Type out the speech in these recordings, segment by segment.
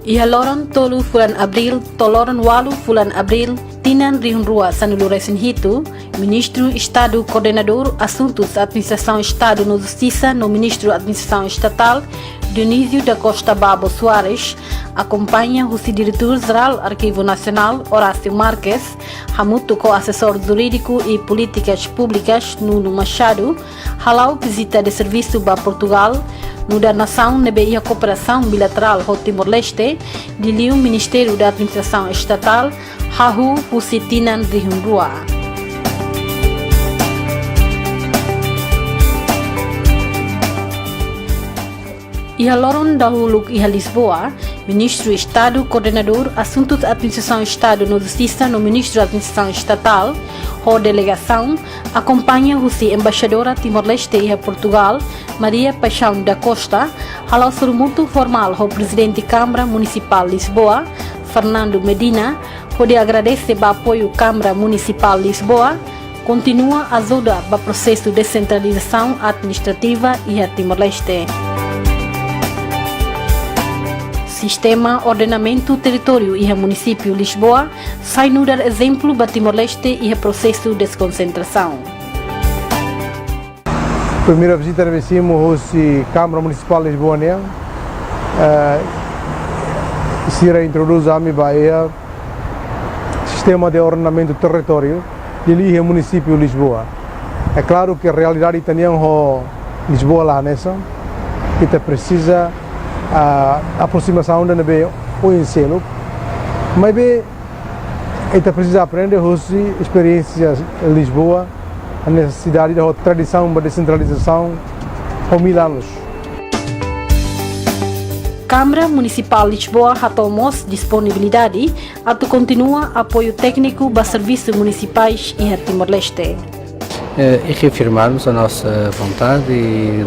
Ihaloron tolu bulan Abril, toloron walu bulan Abril, Tinan Rihunrua Sanulurasin Hitu, Ministro Estado Coordenador Assuntos Administração Estado no Justiça no Ministro Administração Estatal, Dionísio da Costa Babo Soares, acompanha o Diretor-Geral Arquivo Nacional, Horácio Marques, Hamuto co-assessor jurídico e políticas públicas, Nuno Machado, halau visita de serviço para Portugal, no da Nação nebe a cooperação bilateral com Timor-Leste, de o Ministério da Administração Estatal, Hahu Husitinan Rihunrua. Ihaloron dahulu iha Lisboa, Ministro Estado Coordenador Assuntos Administração Estado no Justiça no Ministro da Administração Estatal, a delegação acompanha o Embaixadora Timor-Leste e Portugal, Maria Paixão da Costa, halau surmuto formal ao Presidente da Câmara Municipal Lisboa, Fernando Medina, onde agradece o apoio da Câmara Municipal Lisboa, continua a ajuda para o processo de descentralização administrativa e a Timor-Leste. Sistema Ordenamento Território e Município Lisboa sai no dar exemplo para Timor-Leste e processo de desconcentração. Primeira visita que fizemos à Câmara Municipal de Lisboa, se introduz a Bahia Sistema de Ordenamento Território e Município Lisboa. É claro que a realidade italiana é Lisboa lá nessa, que precisa a aproximação da o ensino, mas bem, ele precisa aprender as experiências em Lisboa, a necessidade da tradição da descentralização por 1000 anos. Câmara Municipal Lisboa retomou disponibilidade a continua apoio técnico para serviços municipais e a Timor-Leste. E reafirmarmos a nossa vontade de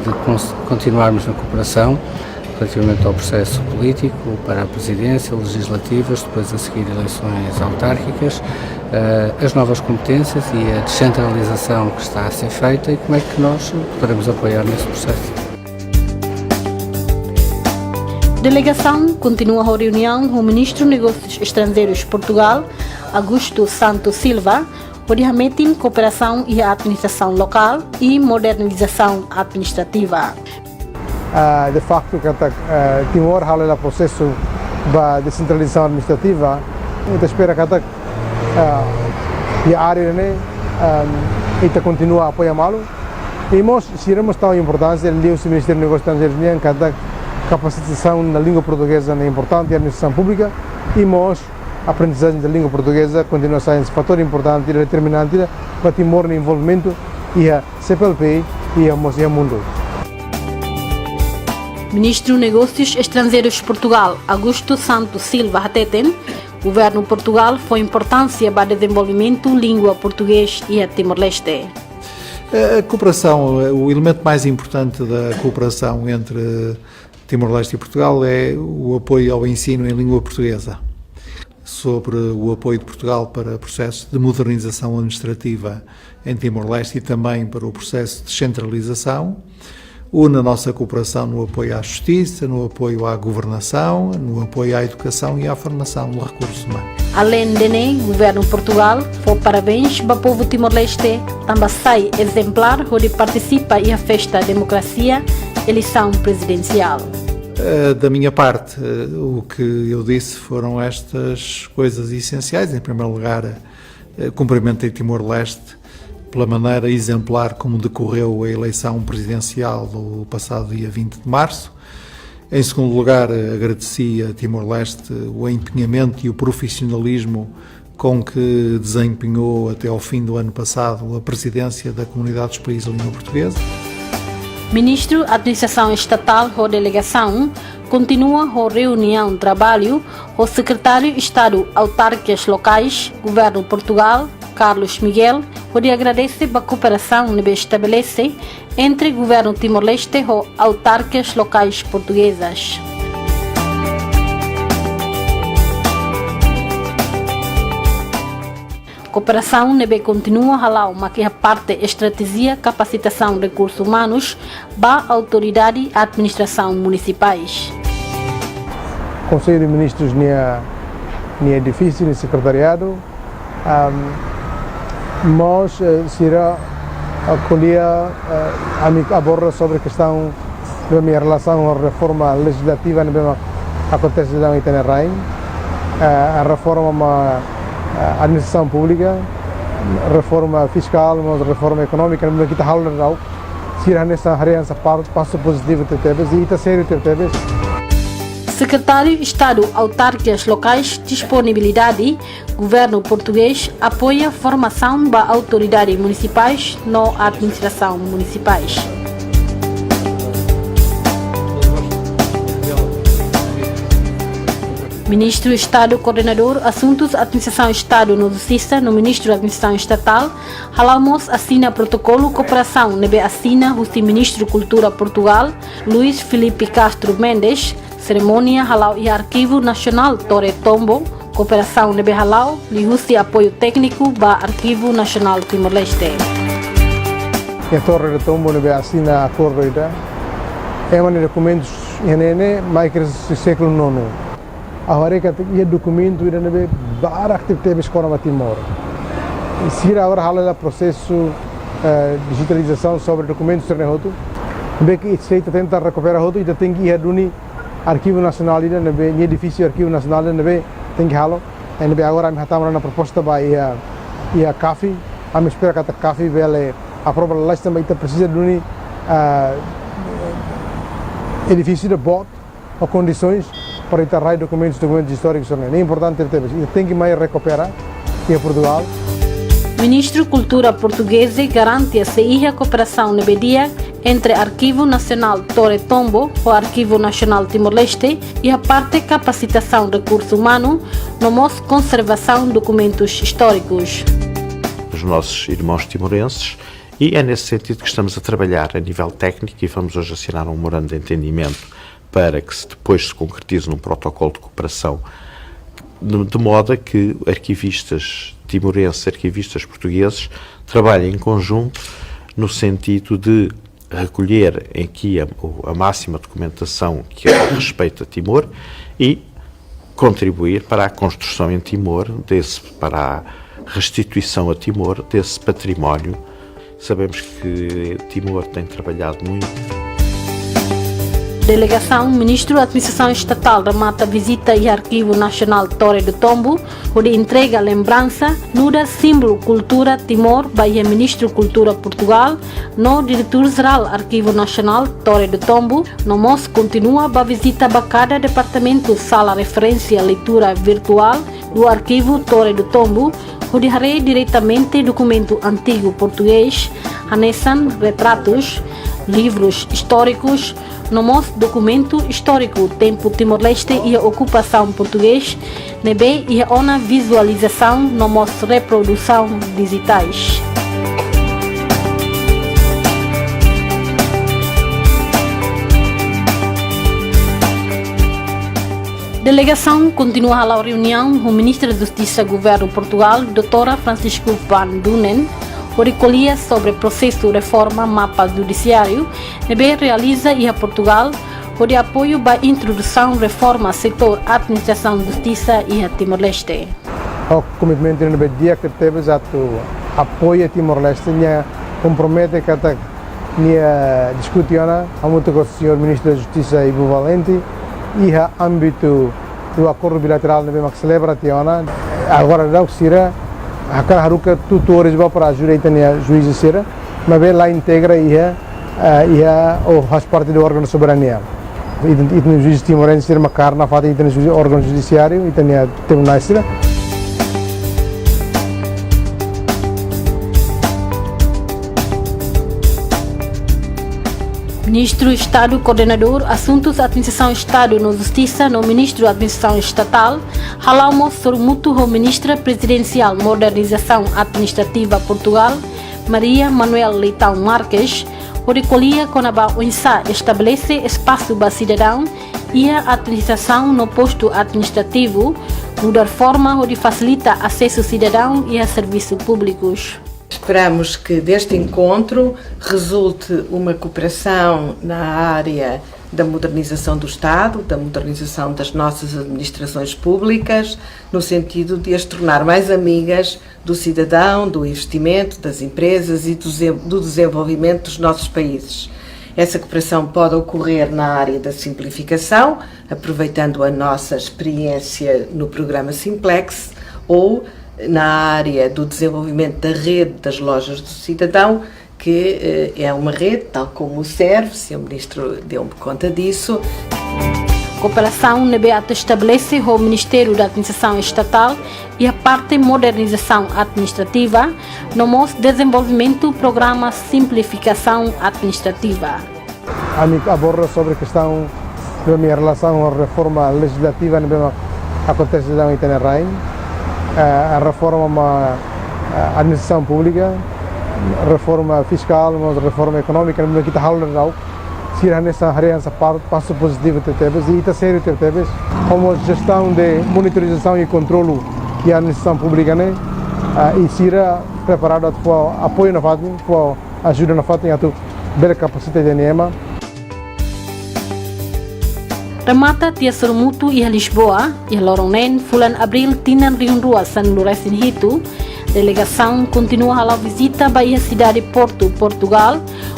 continuarmos na cooperação relativamente ao processo político para a presidência, legislativas, depois a seguir eleições autárquicas, as novas competências e a descentralização que está a ser feita e como é que nós poderemos apoiar nesse processo. Delegação continua a reunião com o Ministro dos Negócios Estrangeiros de Portugal, Augusto Santos Silva, onde remetem cooperação e a administração local e modernização administrativa. De facto, Timor há o processo da descentralização administrativa, então espera que a área continua a apoiá-lo e nós seremos tão importantes o Ministério dos Negócios Estrangeiros que capacitação na língua portuguesa é importante, a administração pública e nós a aprendizagem da língua portuguesa continua a ser um fator importante e determinante para Timor no envolvimento e a CPLP e a mundo. Ministro dos Negócios Estrangeiros de Portugal, Augusto Santos Silva Hateten, governo de Portugal foi importância para o desenvolvimento da língua portuguesa e a Timor-Leste. A cooperação, o elemento mais importante da cooperação entre Timor-Leste e Portugal é o apoio ao ensino em língua portuguesa. Sobre o apoio de Portugal para processos de modernização administrativa em Timor-Leste e também para o processo de descentralização, une a nossa cooperação no apoio à justiça, no apoio à governação, no apoio à educação e à formação de recursos humanos. Além de o governo de Portugal foi parabéns para o povo Timor-Leste, também sai exemplar onde participa e a festa da democracia, eleição presidencial. Da minha parte, o que eu disse foram estas coisas essenciais. Em primeiro lugar, cumprimentei Timor-Leste pela maneira exemplar como decorreu a eleição presidencial do passado dia 20 de março. Em segundo lugar, agradeci a Timor-Leste o empenhamento e o profissionalismo com que desempenhou até ao fim do ano passado a presidência da Comunidade dos Países de Língua Portuguesa. Ministro da Administração Estatal ou Delegação continua a reunião de trabalho com o Secretário de Estado Autárquicas Locais, Governo de Portugal, Carlos Miguel, onde agradece a cooperação que estabelece entre o Governo de Timor-Leste e autarquias locais portuguesas. Cooperação nebe continua a halau uma que a parte estratégia capacitação de recursos humanos para autoridade e administração municipais. Conselho de Ministros nem é difícil, nem secretariado, mas será acolher a aborda sobre a questão da minha relação com a reforma legislativa que acontece lá em Itenerai, a reforma da administração pública, reforma fiscal, reforma econômica, que está falando será nessa área passo positivo e está sério Secretário de Estado Autárquicas Locais Disponibilidade, Governo Português apoia formação da autoridades municipais na administração municipais. Ministro do Estado Coordenador Assuntos Administração Estado no Justiça no Ministro da Administração Estatal, Halamos assina protocolo cooperação nebe assina o Ministro da Cultura Portugal, Luís Filipe Castro Mendes, cerimônia halau e Arquivo Nacional Torre Tombo, cooperação nebe halau, lihusi apoio técnico ba Arquivo Nacional Timor-Leste. A Torre de Tombo nebe assina acordo ida, é uma documentos mais que do século IX. Agora que o documento ainda não é várias atividades com a Timor. Se agora há o processo de digitalização sobre documentos ternehoto, bem que se tenta recuperar hoto, ainda tem que ir do Arquivo Nacional ainda não é edifício Arquivo Nacional ainda não é tem que halo. Ainda agora me estamos na proposta para a CAFI, a me espera que a CAFI vele a prova lá também precisa de edifício de bot ou condições para enterrar documentos históricos. É importante tem que mais recuperar em Portugal. Ministro da Cultura Portuguesa garante a cooperação na BDIA entre Arquivo Nacional Torre Tombo e o Arquivo Nacional Timor-Leste e a parte capacitação de recursos humanos na conservação de documentos históricos. Os nossos irmãos timorenses, e é nesse sentido que estamos a trabalhar a nível técnico e vamos hoje assinar um memorando de entendimento para que depois se concretize num protocolo de cooperação, de modo a que arquivistas timorenses, arquivistas portugueses, trabalhem em conjunto no sentido de recolher aqui a máxima documentação que respeita Timor e contribuir para a construção em Timor, para a restituição a Timor desse património. Sabemos que Timor tem trabalhado muito. Delegação Ministro da Administração Estatal remata visita e Arquivo Nacional Torre do Tombo, onde entrega lembrança no símbolo Cultura Timor, Bahia Ministro da Cultura Portugal, no Diretor-Geral Arquivo Nacional Torre do Tombo. No MOS continua a visita a cada departamento sala referência leitura virtual do Arquivo Torre do Tombo, onde harei diretamente documento antigo português, anexam retratos, livros históricos, no nosso documento histórico tempo Timor-Leste e a ocupação português, nebe e a ona visualização no nosso reprodução digitais. Delegação continua a reunião com o Ministro da Justiça do Governo Portugal, Dra. Francisco Van Dunen, recolhia sobre o processo de reforma mapa judiciário, nebe realiza e a Portugal, de apoio para a introdução de reforma setor administração de justiça e a Timor-Leste. O comitimento no dia que teve apoio a Timor-Leste, compromete que discutiona muito com o Sr. Ministro da Justiça Ivo Valente e a âmbito do acordo bilateral que celebra agora não será a haruka tutores para a juíza será, mas bem lá integra ou faz parte do órgão de soberania. E tem juiz timorense ser uma carna fata e tem o órgão judiciário e tem tribunais será. Ministro do Estado Coordenador Assuntos da Administração Estado no Justiça no Ministro da Administração Estatal, Halamo Sormuto o Ministra Presidencial Modernização Administrativa Portugal, Maria Manuel Leitão Marques, o recolhia com a UNSA estabelece espaço para cidadão e a administração no posto administrativo, mudar forma de facilita acesso cidadão e a serviços públicos. Esperamos que deste encontro resulte uma cooperação na área da modernização do Estado, da modernização das nossas administrações públicas, no sentido de as tornar mais amigas do cidadão, do investimento, das empresas e do desenvolvimento dos nossos países. Essa cooperação pode ocorrer na área da simplificação, aproveitando a nossa experiência no programa Simplex, ou na área do desenvolvimento da rede das lojas do cidadão, que é uma rede, tal como o Serve, o Ministro deu-me conta disso. Cooperação NBAT estabelece o Ministério da Administração Estatal e a parte modernização administrativa no nosso desenvolvimento programa Simplificação Administrativa. A mim aborda sobre a questão da minha relação à reforma legislativa que acontece em Itenerai, a reforma da administração pública, reforma fiscal, reforma econômica, não que está falando se há nessa área essa parte passo positivo de temas e está sério de temas como gestão de monitorização e controle que a administração pública né e será preparada para apoio na FATM, para ajuda na FATM a tu bela capacidade de NEMA. Remata Tia Sormutu e a Lisboa e a Loronen, Fulan Abril, Tinan Riunrua, San Lourenço Hito. Delegação continua a visita à Bahia Cidade Porto, Portugal,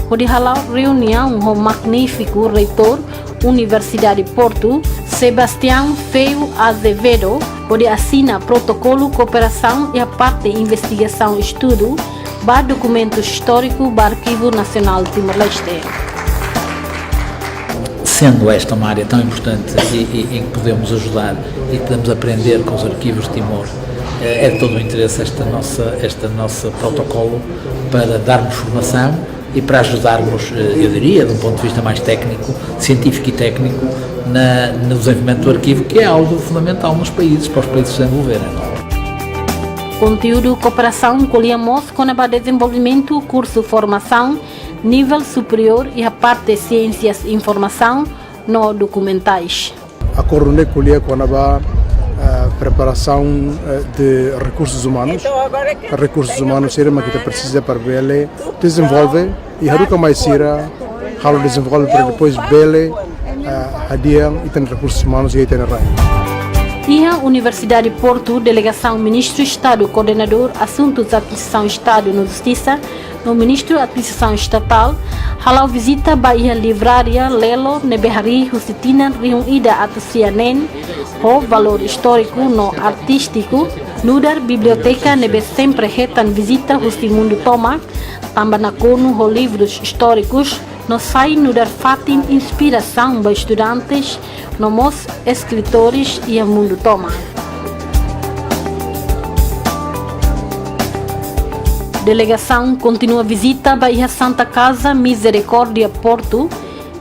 onde a reunião com o magnífico reitor Universidade Porto, Sebastião Feio Azevedo, onde assina protocolo cooperação e a parte de investigação e estudo para documentos históricos para Arquivo Nacional de Timor-Leste. Sendo esta uma área tão importante e em que podemos ajudar e que podemos aprender com os arquivos de Timor, é de todo o interesse este nosso protocolo para darmos formação e para ajudarmos, eu diria, de um ponto de vista mais técnico, científico e técnico, no desenvolvimento do arquivo, que é algo fundamental nos países, para os países se desenvolverem. Conteúdo cooperação colhemos com o desenvolvimento, curso formação, nível superior e a parte de ciências e informação no documentais. A Corone colhe com a preparação de recursos humanos. Recursos humanos é uma que precisa para ele desenvolver e a nunca mais será halo desenvolve para depois bele a dia e tem recursos humanos e tem a raia. E a Universidade de Porto, Delegação Ministro Estado Coordenador Assuntos da Administração Estado no Justiça, no Ministro da Administração Estatal, halau visita Bahia Livraria Lelo Nebehari Husitina reunida a Tucianen, o valor histórico no artístico, nudar biblioteca nebe sempre retan visita Husimundo Toma, tambanacono o livros históricos, no sai nudar fatin inspiração para estudantes, nomos escritores e a mundo Toma. Delegação continua a visita à Santa Casa Misericórdia Porto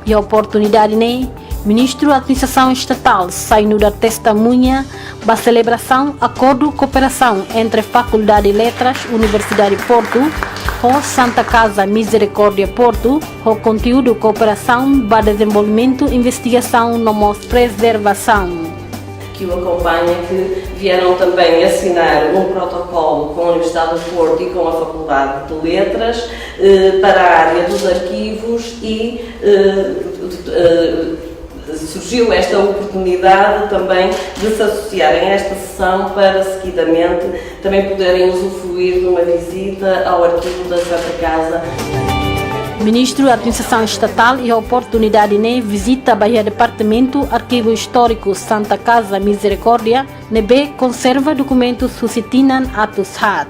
e a oportunidade né Ministro da Administração Estatal sai no da testemunha da celebração acordo cooperação entre Faculdade de Letras Universidade de Porto ou Santa Casa Misericórdia Porto o conteúdo cooperação para desenvolvimento investigação no preservação que o acompanha, que vieram também assinar um protocolo com a Universidade do Porto e com a Faculdade de Letras para a área dos arquivos e surgiu esta oportunidade também de se associarem a esta sessão para seguidamente também poderem usufruir de uma visita ao arquivo da Santa Casa. Ministro da Administração Estatal e a oportunidade de visita ao Departamento Arquivo Histórico Santa Casa Misericórdia, nebe conserva documentos suscitinan atos hat.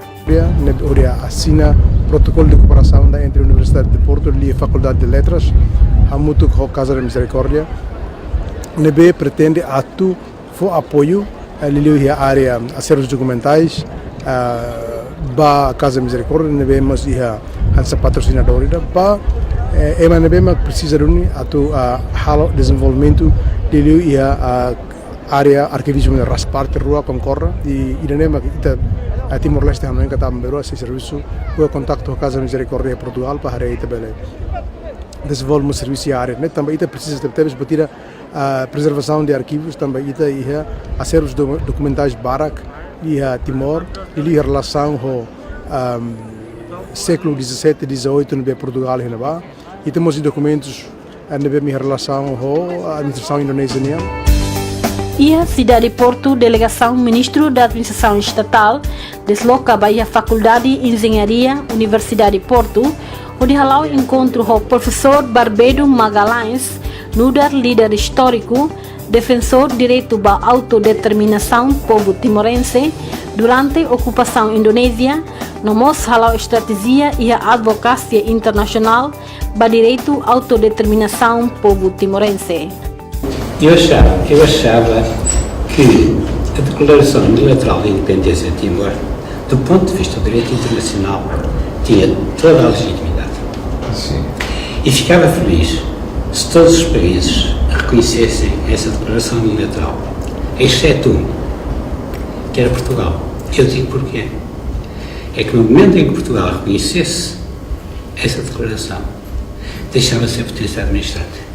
Assina protocolo de cooperação entre a Universidade de Porto e a Faculdade de Letras, a muito com a Casa da Misericórdia. Nebe pretende atu for apoio a área acervos documentais ba Casa Misericórdia nebe mas ia hansa patrocinador ba ema nebe mas precisa de atu halo desenvolvimento de a área arquivismo de Rasparte Rua Concorra e nebe ita a Timor-Leste não enca também esse serviço o contato com a Casa Misericórdia Portugal para ita bele desenvolve um serviço área né também ita precisa de ter batida a preservação de arquivos também ita ia acervos documentais Barak e a Timor e a relação com século 17 e 18 no Portugal e temos documentos nebe mi relação com a administração indonésia. E a cidade de Porto, delegação Ministro da Administração Estatal, desloca para a Faculdade de Engenharia, Universidade de Porto, onde halau encontro com o professor Barbedo Magalhães, nudar líder histórico, defensor direito da autodeterminação povo timorense durante a ocupação indonésia, nomos halau estratégia e a advocacia internacional para direito à autodeterminação povo timorense. Eu achava que a Declaração Unilateral de Independência de Timor, do ponto de vista do direito internacional, tinha toda a legitimidade. Sim. E ficava feliz se todos os países reconhecessem essa Declaração Unilateral, exceto um, que era Portugal. Eu digo porquê. É que no momento em que Portugal reconhecesse essa declaração, deixava de ser potência administrativa.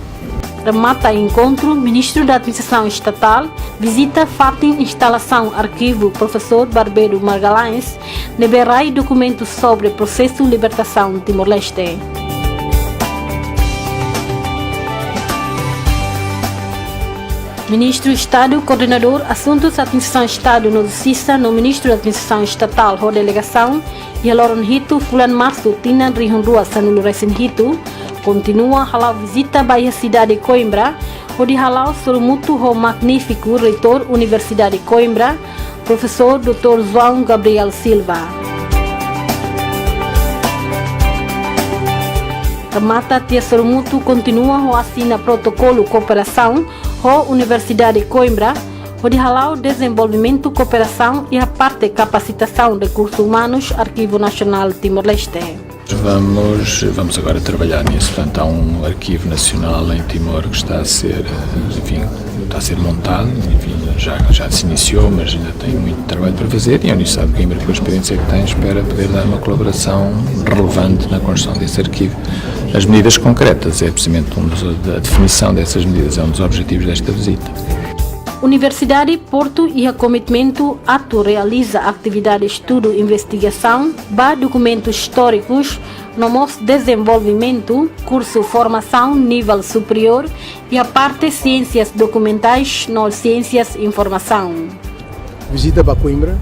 Remata encontro, Ministro da Administração Estatal visita FATIM Instalação Arquivo Professor Barbedo Magalhães, liberai documentos sobre processo de libertação Timor-Leste. Ministro Estado, Coordenador Assuntos da Administração Estado no Justiça, no Ministro da Administração Estatal, a delegação, e a Loron Hito, Fulan Março, Tinan Rihunrua, Sanulu Resen Hito, continua a visita à cidade de Coimbra, onde halau surmutu o magnífico reitor Universidade de Coimbra, professor Dr. João Gabriel Silva. Remata tia surmutu continua a assinar protocolo cooperação com Universidade de Coimbra, onde halau desenvolvimento, cooperação e a parte capacitação de recursos humanos, Arquivo Nacional Timor-Leste. Vamos agora trabalhar nisso. Portanto, há um arquivo nacional em Timor que está a ser montado, já se iniciou, mas ainda tem muito trabalho para fazer, e a Universidade de Coimbra, com a experiência que tem, espera poder dar uma colaboração relevante na construção desse arquivo. As medidas concretas é precisamente a definição dessas medidas, é um dos objetivos desta visita. Universidade Porto e a Comitimento Ato realiza atividade de estudo e investigação para documentos históricos, nomos desenvolvimento, curso formação nível superior e a parte ciências documentais no ciências informação. Visita para Coimbra,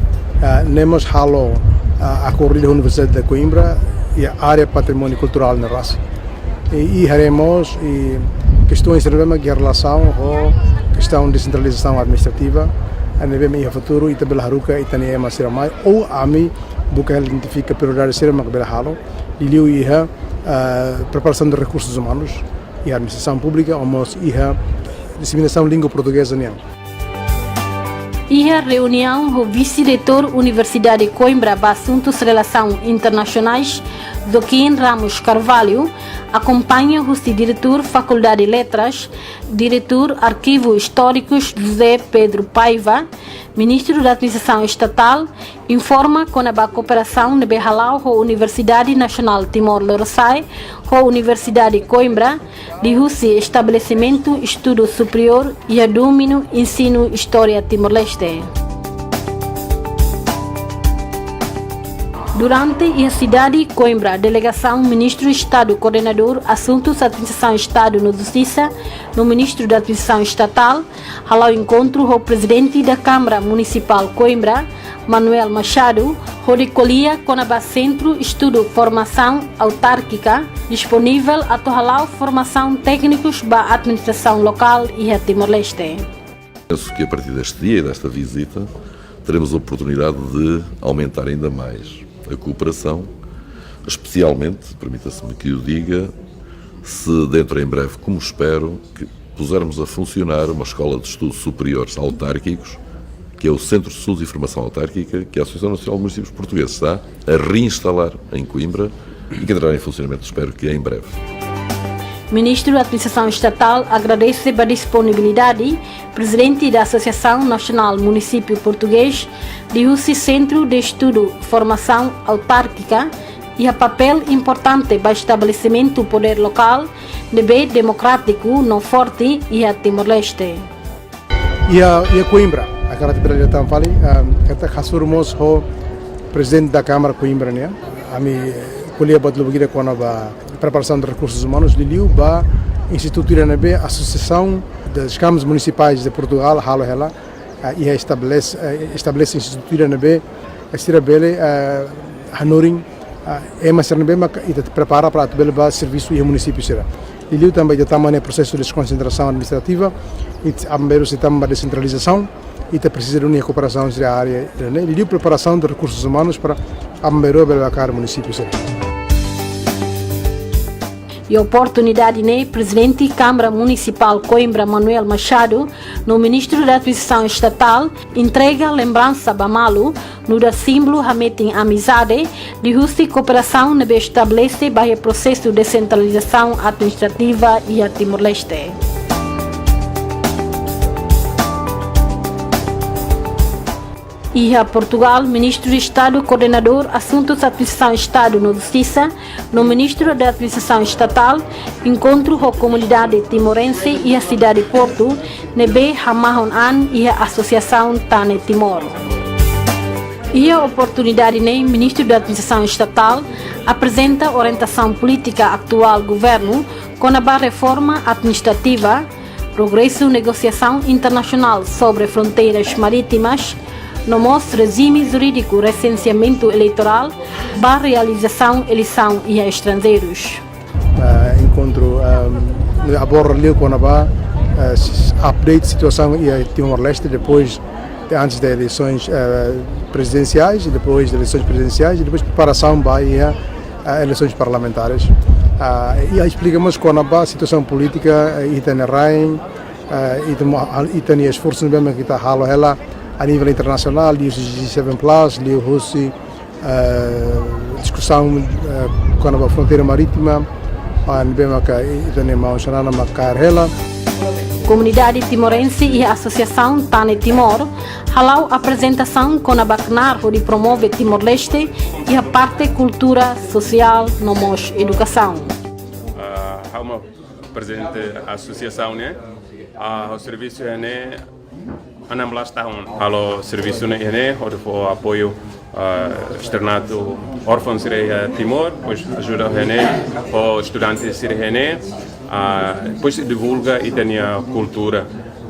nemos halo a corrida da Universidade de Coimbra e a área patrimônio cultural na raça. E haremos questões que a relação com questão de descentralização administrativa, a nível futuro e também a Haruka e também a Siramai, ou a mim, buca identifica prioridade Siramai que halo, e liu iha preparação de recursos humanos e a administração pública, omos iha disseminação língua portuguesa niang. E a reunião do vice-reitor Universidade de Coimbra para Assuntos de Relações Internacionais, Joaquim Ramos Carvalho, acompanha o diretor Faculdade de Letras, diretor Arquivo Históricos José Pedro Paiva, Ministro da Administração Estatal, informa com a cooperação de Behalau com a Universidade Nacional Timor-Leste, com a Universidade de Coimbra, de Rússia Estabelecimento Estudo Superior e a Domínio Ensino História Timor-Leste. Durante a cidade de Coimbra, delegação Ministro do Estado, Coordenador Assuntos da Administração Estado no Justiça, no Ministro da Administração Estatal, ao encontro com o Presidente da Câmara Municipal Coimbra, Manuel Machado, recolhia com a Centro Estudo Formação Autárquica, disponível a toda formação técnicos para a administração local e a Timor-Leste. Penso que a partir deste dia e desta visita teremos a oportunidade de aumentar ainda mais a cooperação, especialmente, permita-se-me que o diga, se dentro em breve, como espero, que pusermos a funcionar uma escola de estudos superiores autárquicos, que é o Centro de Estudos e Formação Autárquica, que a Associação Nacional de Municípios Portugueses está a reinstalar em Coimbra e que entrará em funcionamento, espero que em breve. Ministro da Administração Estatal agradece a disponibilidade, Presidente da Associação Nacional Município Português, de o Centro de Estudo e Formação Autárquica e a papel importante para o estabelecimento do poder local, de bem democrático, no forte e a Timor-Leste. E a Coimbra, a cara de Brasileira também fala, até casurmos o Presidente da Câmara Coimbra, né? A mim colher para o com a preparação de recursos humanos, Liliu, para instituir a Associação das Câmaras Municipais de Portugal, Haloela, e estabelece instituir a Sirabele, Hanoring, mas e prepara para o serviço e o município será. E também estamos no processo de desconcentração administrativa e também uma descentralização e precisa de uma cooperação entre a área e preparação de recursos humanos para a melhorar o município será. E a oportunidade né, presidente Câmara Municipal Coimbra Manuel Machado, no Ministro da Administração Estatal, entrega lembrança Bamalo, no da símbolo Hametin Amizade, de justa e cooperação que estabelece para o processo de descentralização administrativa e a Timor-Leste. E a Portugal, Ministro de Estado, Coordenador Assuntos da Administração Estado no Justiça, no Ministro da Administração Estatal, encontro com a comunidade timorense e a cidade de Porto, Nebe Hamahon An e a Associação Tane Timor. E a oportunidade, Ministro da Administração Estatal apresenta a orientação política atual do governo com a reforma administrativa, progresso e negociação internacional sobre fronteiras marítimas, no nosso regime jurídico recenseamento eleitoral, para realização eleição e a estrangeiros. Encontro aborda com a update situação e a Timor-Leste depois antes das eleições presidenciais e depois das eleições presidenciais e depois preparação para as eleições parlamentares. E explicamos com a situação política e tem tem esforços mesmo que está ela a nível internacional, o G7 Plus, o Rússia, discussão com a fronteira marítima, Comunidade Timorense e a Associação Tane Timor, halau apresentação com a Bacnar de promover Timor-Leste e a parte cultura social, nomos educação. Uma presente associação, né? O serviço é 16 tahun. Kalau serviço ini ada apoio externato órfãos de Timor, pois ajuda os estudantes de depois divulga e tem a cultura,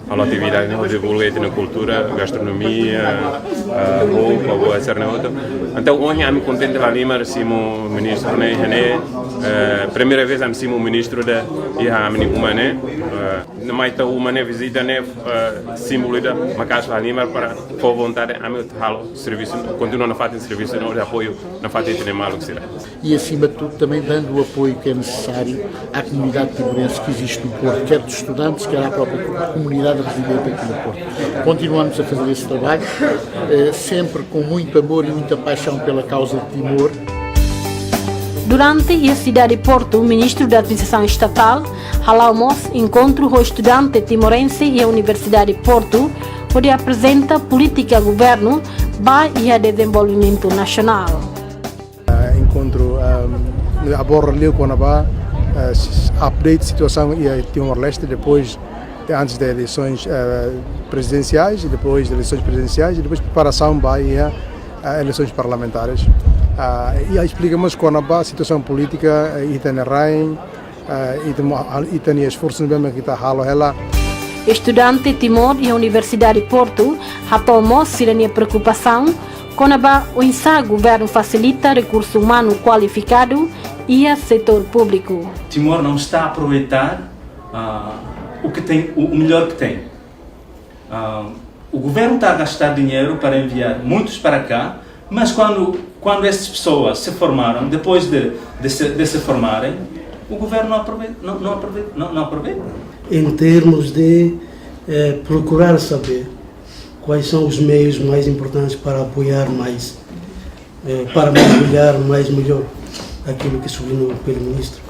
a atividade divulga e tem a cultura, gastronomia, roupa, etc. Então hoje eu me contente de ali, mas o ministro primeira vez eu o ministro da na mais uma visita símbolo da Macasla Lima para por vontade a meu serviço continua na fazer serviço de apoio na fazer de mal e acima de tudo também dando o apoio que é necessário à comunidade timorense que existe no Porto, quer dos estudantes, quer à própria comunidade residente aqui no Porto. Continuamos a fazer esse trabalho sempre com muito amor e muita paixão pela causa de Timor. Durante a cidade de Porto, o Ministro da Administração Estatal, Halaumos, encontra o estudante timorense e a Universidade de Porto, onde apresenta política do governo para o desenvolvimento nacional. Encontro aborda com a update situação e a Timor-Leste depois antes das eleições presidenciais e depois das eleições presidenciais e depois preparação para as eleições parlamentares. E explicamos com a situação política e tem esforços mesmo que está ela. Estudante Timor e a Universidade de Porto retomou a preocupação com o governo facilita recurso humano qualificado e o setor público. Timor não está a aproveitar o que tem, o melhor que tem. O governo está a gastar dinheiro para enviar muitos para cá, mas quando essas pessoas se formaram, depois de se formarem, o governo não aproveita. Em termos de procurar saber quais são os meios mais importantes para apoiar mais, para mergulhar mais melhor aquilo que sublinhou pelo ministro,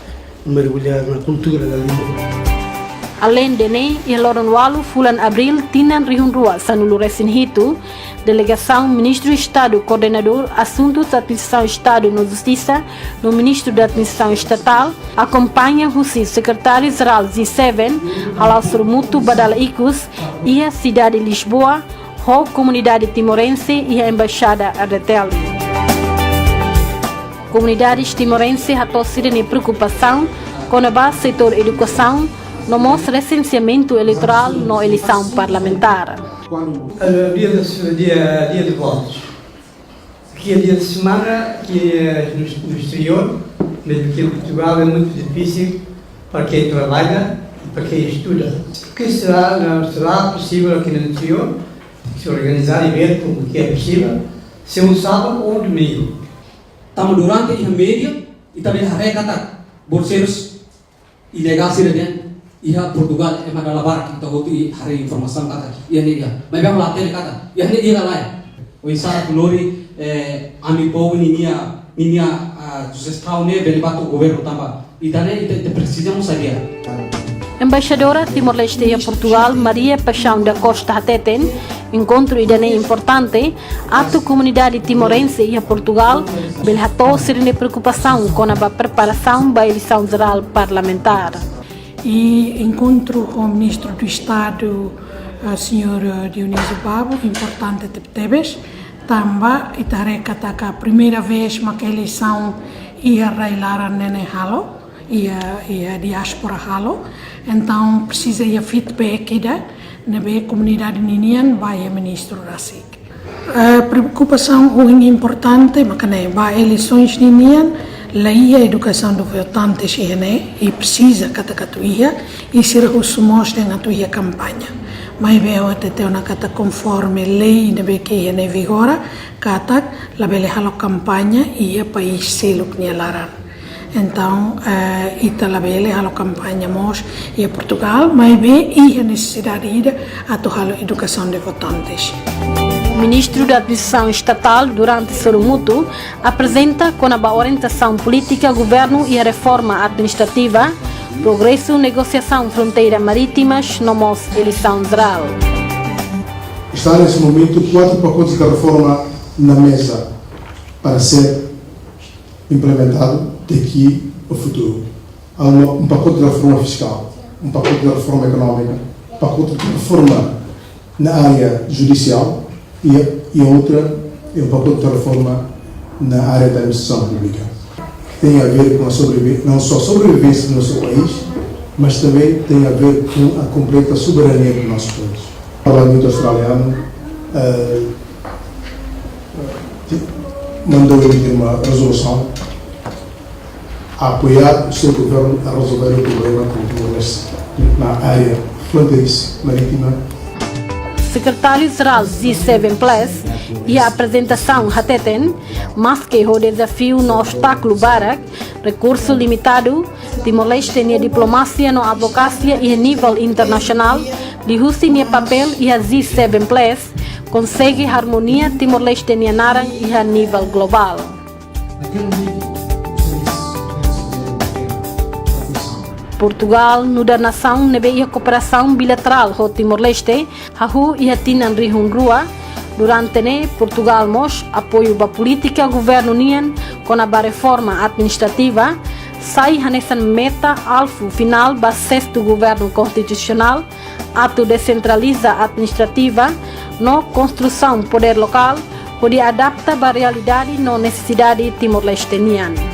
mergulhar na cultura da língua. Além de NEI e Loronwalu, Fulan Abril, Tinan Rihunrua, Sanulu Resinhito, Delegação Ministro do Estado, Coordenador Assuntos da Administração Estado no Justiça, no Ministro da Administração Estatal, acompanha o Secretário-Geral G7, Halau Surmutu Badala Icus e a cidade de Lisboa, a comunidade timorense e a Embaixada Arreteli. Comunidades timorenses atossiram em preocupação com com a base setor educação, no mostra recenseamento eleitoral na eleição parlamentar. Dia de votos. Aqui é dia de semana, que é no exterior, mesmo que em Portugal é muito difícil para quem trabalha e para quem estuda. Porque será possível aqui no exterior se organizar e ver como que é possível, se um sábado ou um domingo. Estamos durante a média e também a recatar bolseiros ilegal cidadão e Portugal é uma dalabar que tahu tu hari informação kata ia ni mas bem lá tem kata ia ni ia lá o insara glori ami pou ninia sugestão ne belibato governo tamba e daí precisamos saber. Embaixadora Timor-Leste em Portugal, Maria Paixão da Costa Hateten, encontro idane importante, a comunidade timorense em Portugal, belhatou ser de preocupação com a preparação da eleição geral parlamentar. E encontro com o Ministro do Estado, o Sr. Dionísio Babo, importante tebes, também itareka taka a primeira vez que a eleição ia reilar nene halo, e a diáspora halo, então precisa de feedback da comunidade ninian vai o Ministro da SIC. A preocupação muito importante, porque vai eleições ninian, lá a educação do votantes e precisa catacatuia e se recusamos na tua campanha. Mas veo até uma cata conforme lei de que é vigora, cata la bele halo campanha e a país selo que laran. Então, italabele halo campanha mos e Portugal, mas bem e a necessidade de atuar a educação de votantes. O ministro da Administração Estatal, durante seu mútuo, apresenta com a orientação política, governo e a reforma administrativa, progresso, negociação fronteira marítimas, nomos eleição geral. Está nesse momento 4 pacotes de reforma na mesa para ser implementado daqui ao futuro. Há um pacote de reforma fiscal, um pacote de reforma económica, um pacote de reforma na área judicial e outra é um pacote de reforma na área da administração pública. Tem a ver com a não só a sobrevivência do nosso país, mas também tem a ver com a completa soberania do nosso país. O Parlamento australiano mandou emitir uma resolução a apoiar o seu governo a resolver o problema na área fronteiriça marítima. Secretário-Geral G7 Plus e a apresentação Hateten, mas que o desafio no obstáculo barak, recurso limitado, Timor-Leste e diplomacia no advocacia e a nível internacional, de Hussein papel e a G7 Plus consegue harmonia Timor-Leste e Narang e a nível global. Portugal, no da nação, nebe a cooperação bilateral com Timor-Leste, Hahu e a Tinan Rihungrua. Durante ne, Portugal mos apoio a política governo nian com a reforma administrativa, sai nessa meta alvo final ba sexto governo constitucional, ato descentraliza administrativa, no construção poder local, pode adaptar a realidade no necessidade timor-lesteniana.